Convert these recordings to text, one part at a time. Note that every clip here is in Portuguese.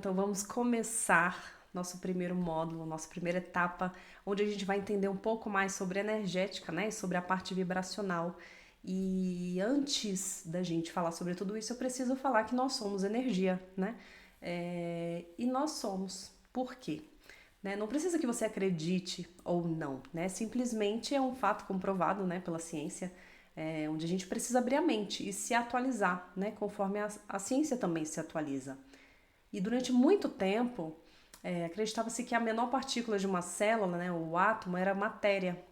então vamos começar nosso primeiro módulo, nossa primeira etapa, onde a gente vai entender um pouco mais sobre energética, né, e sobre a parte vibracional. E antes da gente falar sobre tudo isso, eu preciso falar que nós somos energia, né? E nós somos. Por quê? Né? Não precisa que você acredite ou não, né? Simplesmente é um fato comprovado, né, pela ciência, onde a gente precisa abrir a mente e se atualizar, né, conforme a ciência também se atualiza. E durante muito tempo, acreditava-se que a menor partícula de uma célula, né, o átomo, era matéria,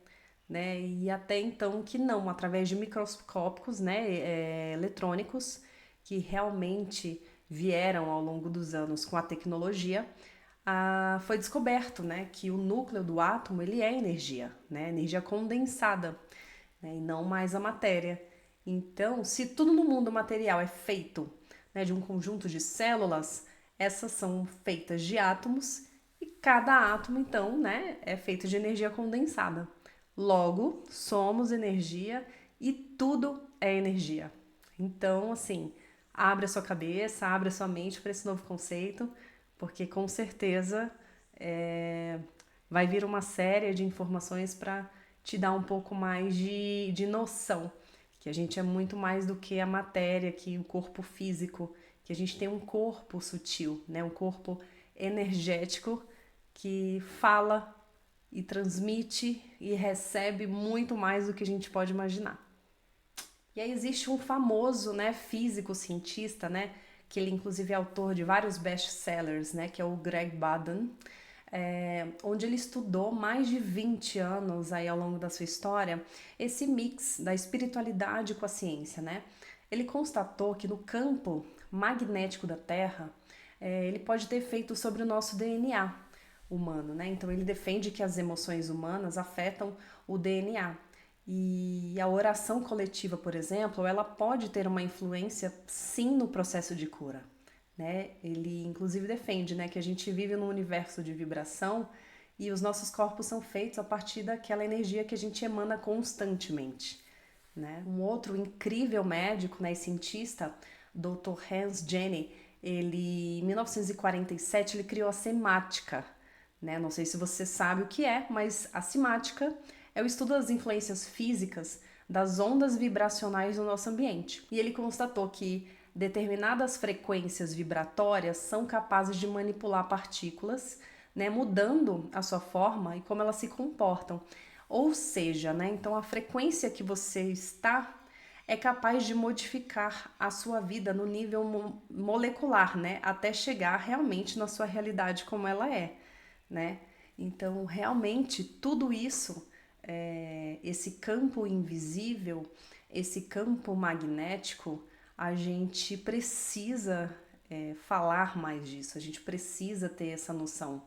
né? E até então que não, através de microscópicos, né, eletrônicos, que realmente vieram ao longo dos anos com a tecnologia, foi descoberto, né, que o núcleo do átomo ele é energia, né, energia condensada, né, e não mais a matéria. Então, se tudo no mundo material é feito, né, de um conjunto de células, essas são feitas de átomos e cada átomo, então, né, é feito de energia condensada. Logo, somos energia e tudo é energia. Então, assim, abre a sua cabeça, abre a sua mente para esse novo conceito, porque com certeza vai vir uma série de informações para te dar um pouco mais de noção, que a gente é muito mais do que a matéria, que o corpo físico, que a gente tem um corpo sutil, né? Um corpo energético que fala e transmite e recebe muito mais do que a gente pode imaginar. E aí existe um famoso, né, físico, cientista, né, que ele inclusive é autor de vários best-sellers, né, que é o Greg Baden, onde ele estudou mais de 20 anos aí ao longo da sua história esse mix da espiritualidade com a ciência, né? Ele constatou que no campo magnético da Terra, ele pode ter efeito sobre o nosso DNA humano, né? Então ele defende que as emoções humanas afetam o DNA. E a oração coletiva, por exemplo, ela pode ter uma influência sim no processo de cura, né? Ele inclusive defende, né, que a gente vive num universo de vibração e os nossos corpos são feitos a partir daquela energia que a gente emana constantemente, né? Um outro incrível médico, né, e cientista, Dr. Hans Jenny, ele em 1947 ele criou a semática, né? Não sei se você sabe o que é, mas a semática é o estudo das influências físicas das ondas vibracionais no nosso ambiente. E ele constatou que determinadas frequências vibratórias são capazes de manipular partículas, né, mudando a sua forma e como elas se comportam. Ou seja, né, então a frequência que você está é capaz de modificar a sua vida no nível molecular, né, até chegar realmente na sua realidade como ela é, né? Então, realmente, tudo isso, esse campo invisível, esse campo magnético, a gente precisa falar mais disso, a gente precisa ter essa noção.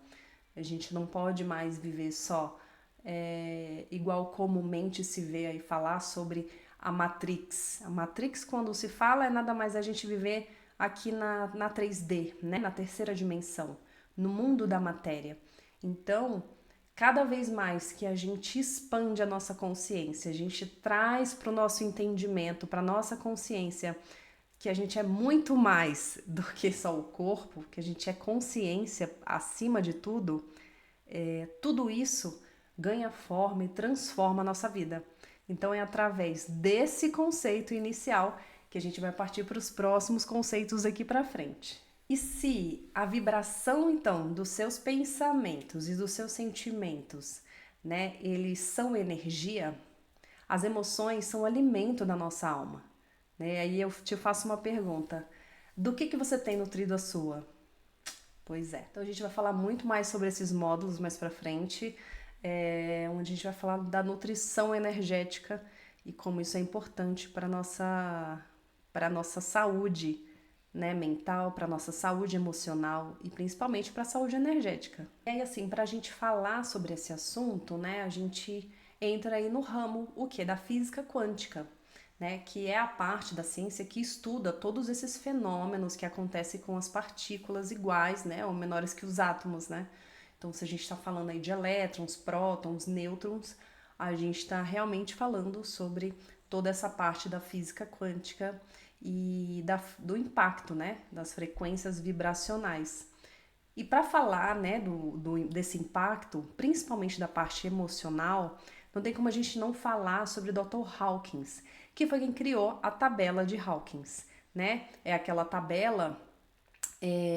A gente não pode mais viver só igual comumente se vê aí falar sobre a Matrix. A Matrix, quando se fala, é nada mais a gente viver aqui na 3D, né? Na terceira dimensão, no mundo da matéria. Então, cada vez mais que a gente expande a nossa consciência, a gente traz para o nosso entendimento, para a nossa consciência, que a gente é muito mais do que só o corpo, que a gente é consciência acima de tudo, tudo isso ganha forma e transforma a nossa vida. Então é através desse conceito inicial que a gente vai partir para os próximos conceitos aqui para frente. E se a vibração então dos seus pensamentos e dos seus sentimentos, né, eles são energia, as emoções são alimento da nossa alma, né? Aí eu te faço uma pergunta: do que você tem nutrido a sua? Pois é. Então a gente vai falar muito mais sobre esses módulos mais pra frente, onde a gente vai falar da nutrição energética e como isso é importante para nossa saúde, né, mental, para nossa saúde emocional e principalmente para a saúde energética. E aí assim, para a gente falar sobre esse assunto, né, a gente entra aí no ramo o que da física quântica, né, que é a parte da ciência que estuda todos esses fenômenos que acontecem com as partículas iguais, né, ou menores que os átomos, né? Então, se a gente está falando aí de elétrons, prótons, nêutrons, a gente está realmente falando sobre toda essa parte da física quântica e do impacto, né, das frequências vibracionais. E para falar, né, desse impacto, principalmente da parte emocional, não tem como a gente não falar sobre o Dr. Hawkins, que foi quem criou a tabela de Hawkins, né? É aquela tabela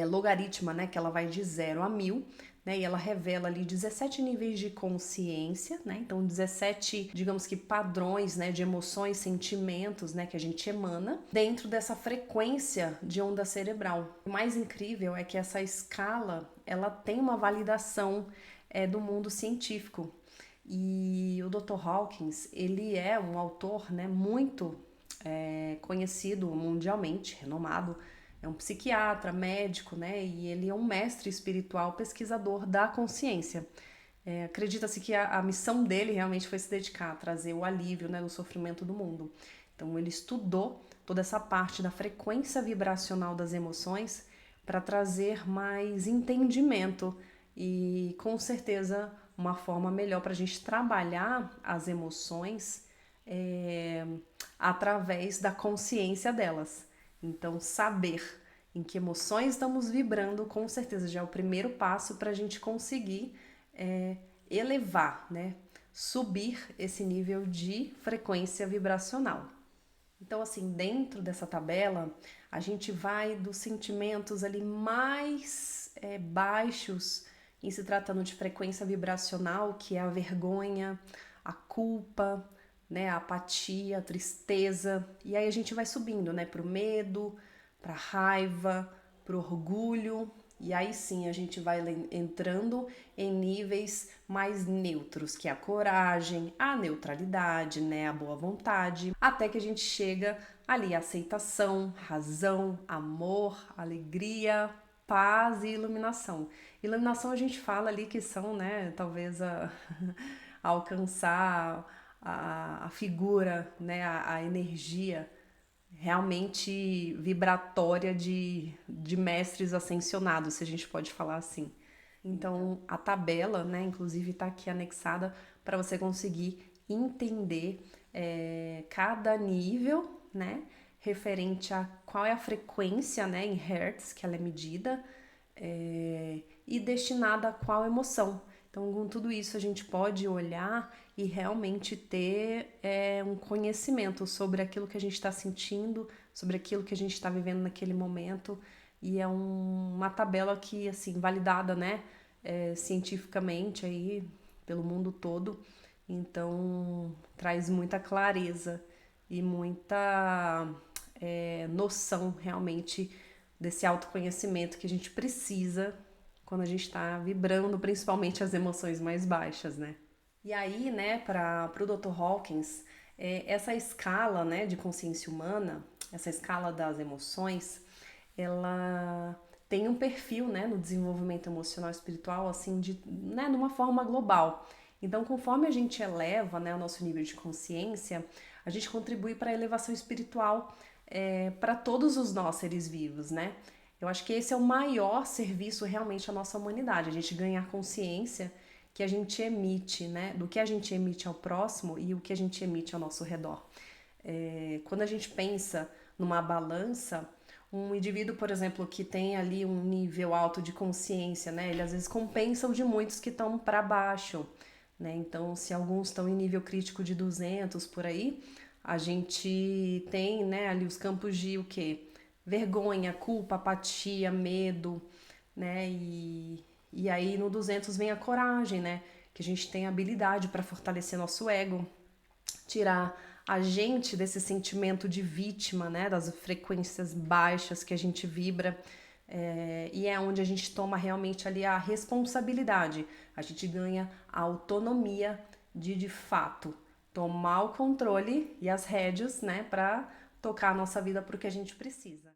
logarítmica, né, que ela vai de 0 a 1000, né, e ela revela ali 17 níveis de consciência, né, então 17, digamos que padrões, né, de emoções, sentimentos, né, que a gente emana dentro dessa frequência de onda cerebral. O mais incrível é que essa escala, ela tem uma validação do mundo científico. E o Dr. Hawkins, ele é um autor, né, muito conhecido mundialmente, renomado, é um psiquiatra, médico, né? E ele é um mestre espiritual, pesquisador da consciência. Acredita-se que a missão dele realmente foi se dedicar a trazer o alívio, né, do sofrimento do mundo. Então ele estudou toda essa parte da frequência vibracional das emoções para trazer mais entendimento e com certeza uma forma melhor para a gente trabalhar as emoções através da consciência delas. Então, saber em que emoções estamos vibrando, com certeza já é o primeiro passo para a gente conseguir elevar, né? Subir esse nível de frequência vibracional. Então, assim, dentro dessa tabela, a gente vai dos sentimentos ali mais baixos em se tratando de frequência vibracional, que é a vergonha, a culpa, né, a apatia, a tristeza, e aí a gente vai subindo, né, pro medo, pra raiva, pro orgulho, e aí sim a gente vai entrando em níveis mais neutros, que é a coragem, a neutralidade, né, a boa vontade, até que a gente chega ali a aceitação, razão, amor, alegria, paz e iluminação. Iluminação a gente fala ali que são, né, talvez alcançar a figura, né, a energia realmente vibratória de mestres ascensionados, se a gente pode falar assim. Então, a tabela, né, inclusive está aqui anexada para você conseguir entender cada nível, né, referente a qual é a frequência, né, em hertz que ela é medida e destinada a qual emoção. Então, com tudo isso, a gente pode olhar e realmente ter um conhecimento sobre aquilo que a gente está sentindo, sobre aquilo que a gente está vivendo naquele momento. E é uma tabela que, assim, validada, né, cientificamente aí pelo mundo todo. Então, traz muita clareza e muita noção realmente desse autoconhecimento que a gente precisa quando a gente está vibrando, principalmente as emoções mais baixas, né? E aí, né, para o Dr. Hawkins, essa escala, né, de consciência humana, essa escala das emoções, ela tem um perfil, né, no desenvolvimento emocional e espiritual, assim, né, de uma forma global. Então, conforme a gente eleva, né, o nosso nível de consciência, a gente contribui para a elevação espiritual para todos os nós seres vivos, né? Eu acho que esse é o maior serviço realmente à nossa humanidade, a gente ganhar consciência que a gente emite, né? Do que a gente emite ao próximo e o que a gente emite ao nosso redor. Quando a gente pensa numa balança, um indivíduo, por exemplo, que tem ali um nível alto de consciência, né? Ele às vezes compensa o de muitos que estão para baixo, né? Então, se alguns estão em nível crítico de 200 por aí, a gente tem, né, ali os campos de o quê? Vergonha, culpa, apatia, medo, né? E aí no 200 vem a coragem, né? Que a gente tem habilidade para fortalecer nosso ego, tirar a gente desse sentimento de vítima, né? Das frequências baixas que a gente vibra. E é onde a gente toma realmente ali a responsabilidade. A gente ganha a autonomia de fato, tomar o controle e as rédeas, né? Para tocar a nossa vida para o que a gente precisa.